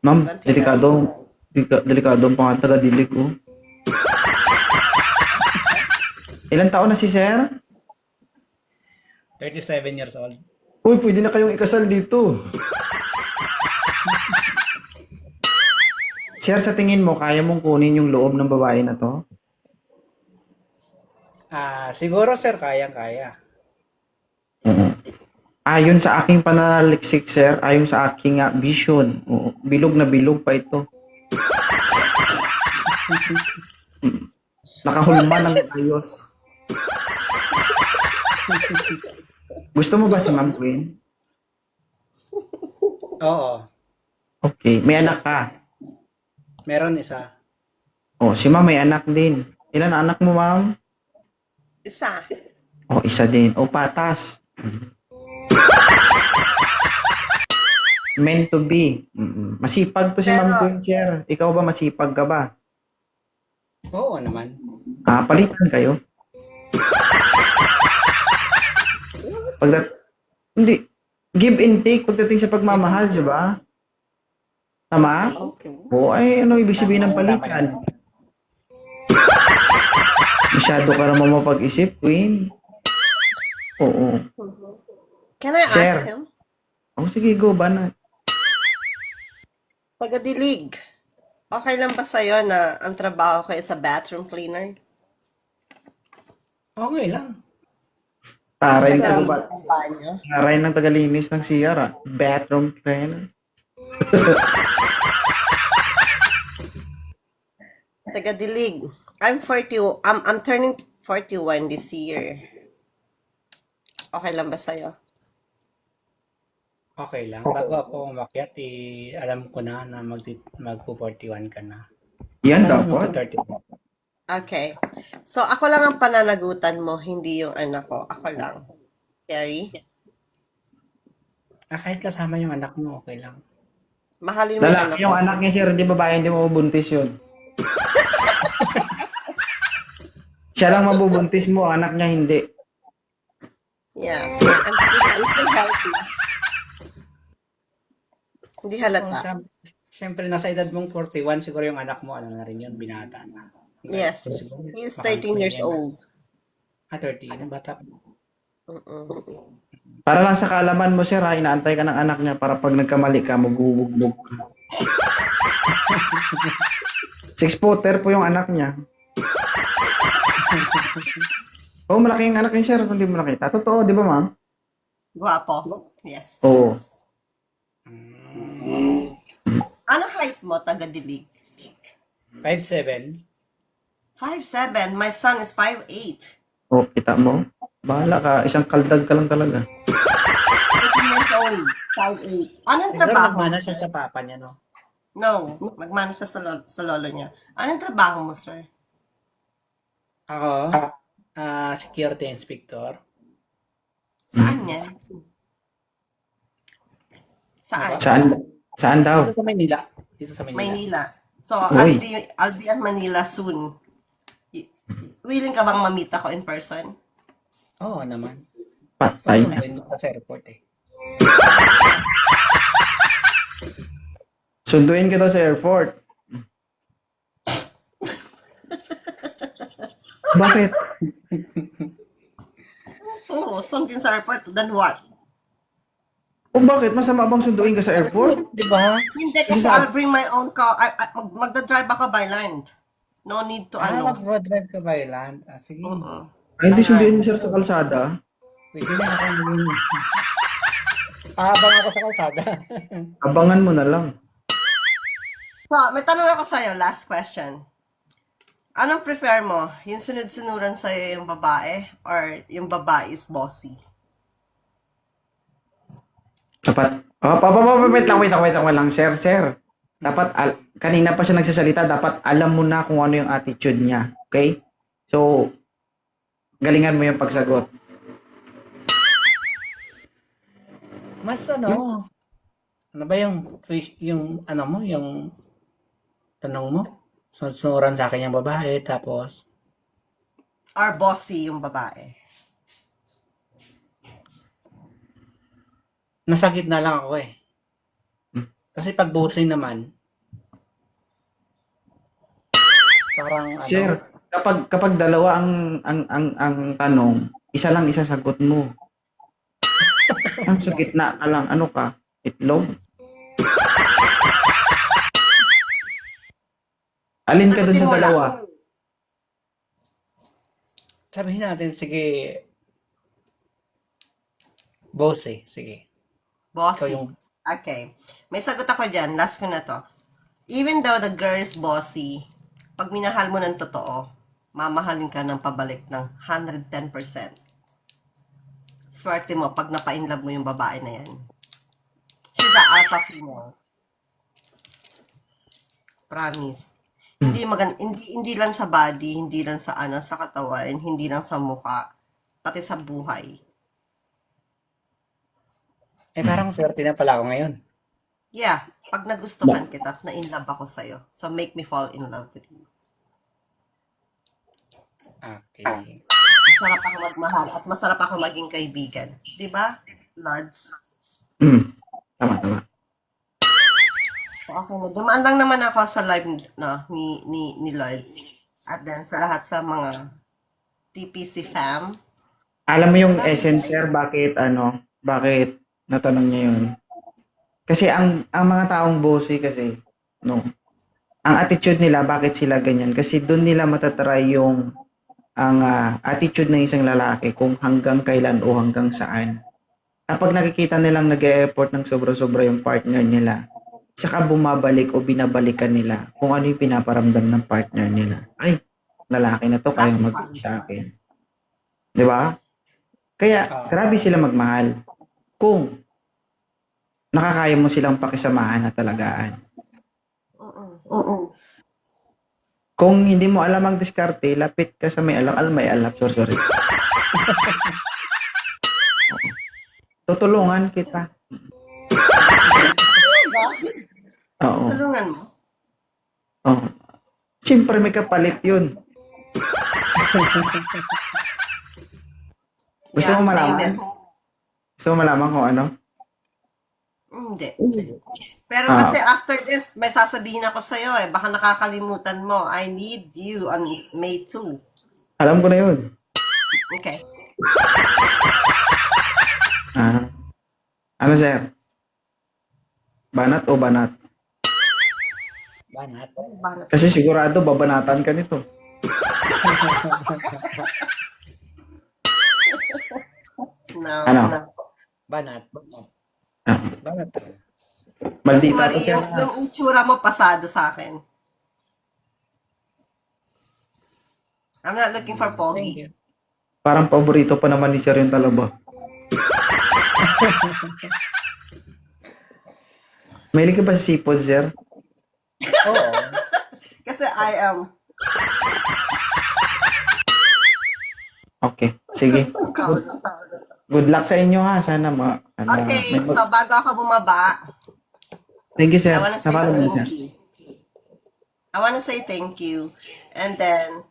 Ma'am, Tingnan mo. delikado ang pangatagadilig ko. Ilan taon na si sir? 37 years old. Uy, pwede na kayong ikasal dito. Sir, sa tingin mo, kaya mong kunin yung loob ng babae na to? Siguro sir, kayang-kaya. Ayon sa aking pananaliksik, sir, ayon sa aking vision, bilog na bilog pa ito. Nakahulma ng ayos. Gusto mo ba si Ma'am Queen? Oo, Okay. May anak ka? meron isa. Oh, si Ma'am may anak din. Ilan ang anak mo, Ma'am? Isa. Oh, isa din. Oh, patas. Meant to be. Masipag to si Ma'am Pero- Queen, sir. Ikaw ba masipag ka ba? Oo naman. Palitan kayo. Hindi. Give and take pagdating sa pagmamahal, di ba? Tama? Okay. Oo, ay ano ibig sabihin ng palitan? Masyado ka naman mapag-isip, Queen. Oo. Can I Sir. ask him? Oh, sige, go, banat. Tagadilig. Okay lang ba sa'yo na ang trabaho ko is a bathroom cleaner? Okay lang. Taray ng Tagalinis taga ng banyo? Taray ng tagalinis ng CR, bathroom cleaner. Tagadilig. I'm turning 41 this year. Okay lang ba sa'yo? Okay lang. Bago ako umakyat, alam ko na magpo-41 ka na. Yan Alam mo, dapat. 30. Okay. So, ako lang ang pananagutan mo, hindi yung anak ko. Ako lang. Terry? Kahit kasama yung anak mo, okay lang. Mahalin mo yung anak Lalaki ko. yung anak niya, sir, hindi babae, hindi mabubuntis yun. Siya lang mabubuntis mo, anak niya hindi. Yeah. I'm still healthy. Hindi halata. Siyempre, nasa edad mong 41, siguro yung anak mo, ano na rin yun, binata na. Yes. Siguro, He is baka 13 years pwede na. old. 13, bata. Para lang sa kaalaman mo, sir, inaantay ka ng anak niya para pag nagkamali ka, magbubugbog ka. 6-footer po yung anak niya. Oh, malaki yung anak niya, sir, kung di mo nakita. Totoo, di ba, ma'am? Guwapo. Yes. Oo. Ano height mo, taga-dilig? 5'7". 5'7". My son is 5'8". Oh, kita mo? Bahala ka, isang kaldag ka lang talaga. 13 years old. 5'8". Anong Siguro trabaho mo, nagmana siya sir? sa papa niya, no? No. Nagmano siya sa lolo niya. Anong trabaho mo, sir? Ako, security inspector. Saan yan? Saan? Saan daw? Dito sa Manila. Dito sa Manila. Manila. So, Uy. I'll be at Manila soon. Willing ka bang mamit ako in person? Oo naman. Patay. Sa airport eh. Sunduin ka daw sa airport. Bakit? Oo, sundin sa airport. Then what? O bakit? Masama bang sunduin ka sa airport? Di ba? Hindi, kasi I'll bring my own car. Magdadrive ako by land. No need to Mag-road drive ka ba land? Sige. Ay, hindi sunduin mo, sir, sa kalsada. Pwede na ako maging... Pahabang ako sa kalsada. Abangan mo na lang. So, may tanong ako sa'yo. Last question. Anong prefer mo? Yung sunod-sunuran sa'yo yung babae or yung babae is bossy? Dapat, wait lang, sir. Dapat, kanina pa siya nagsasalita, dapat alam mo na kung ano yung attitude niya. Okay? So, galingan mo yung pagsagot. Mas ano ba yung ano mo, yung tanong mo? Sunuran sa akin yung babae, tapos Or bossy yung babae? nasa gitna lang ako eh. Kasi pag bossy naman, parang Sir, kapag dalawa ang tanong, isa lang isasagot mo. Ang sa gitna ka lang, ano ka? Itlog? Alin ka dun Sagutin sa mo lang. dalawa? sabihin natin, sige, bossy, sige. Ikaw Bossy. yung, Okay. May sagot ako dyan. Last ko na to. Even though the girl is bossy, pag minahal mo ng totoo, mamahalin ka ng pabalik ng 110%. Swerte mo pag napa-inlove mo yung babae na yan. She's a alpha female. Promise. Hindi lang sa body, hindi lang sa sa katawan, hindi lang sa mukha, pati sa buhay. parang swerte na pala ako ngayon. Yeah, pag nagustuhan kita at na-inlove ako sa'yo, so make me fall in love with you. Okay. Masarap ako magmahal at masarap ako maging kaibigan. Di ba, Lods? Tama. Okay na. Dumaan lang naman ako sa live ni Lods. At then sa lahat sa mga TPC fam. Alam mo yung essence, sir, bakit natanong niya yun? Kasi ang mga taong bossy kasi, no, ang attitude nila, bakit sila ganyan? Kasi doon nila matatry ang attitude ng isang lalaki kung hanggang kailan o hanggang saan. Kapag nakikita nilang nag-e-effort ng sobra-sobra yung partner nila, saka bumabalik o binabalikan nila kung ano yung pinaparamdam ng partner nila. Ay, lalaki na to, kaya mag sa akin. Di ba? Kaya, grabe sila magmahal. Kung nakakaya mo silang pakisamahan na talagaan. Oo. Kung hindi mo alam ang diskarte, lapit ka sa may alam. May alam. Sorry. Tutulungan kita. Oo. Tulungan mo. Oo. Siyempre may kapalit yun. Gusto mo malaman? Gusto mo malaman kung ano? Hindi. Pero kasi after this, may sasabihin ako sa'yo eh. Baka nakakalimutan mo. I need you on May 2. Alam ko na yun. Okay. Ano, sir? Banat o banat? Banat. Banat. Kasi sigurado babanatan ka nito. No, Ano? no. Banat. Ah, Banat. maldita to, Mari, sir. yung itsura mo pasado sa akin. I'm not looking for Thank pogi. you. Parang paborito pa naman ni sir yung talaba. Mahilig ka ba sa seafood, sir? Oo. Kasi I am. Okay, sige. Good luck sa inyo, ha. Sana Okay, so bago ako bumaba, Thank you, sir. I wanna say Napalo mo, thank sir. you. I wanna say thank you. And then,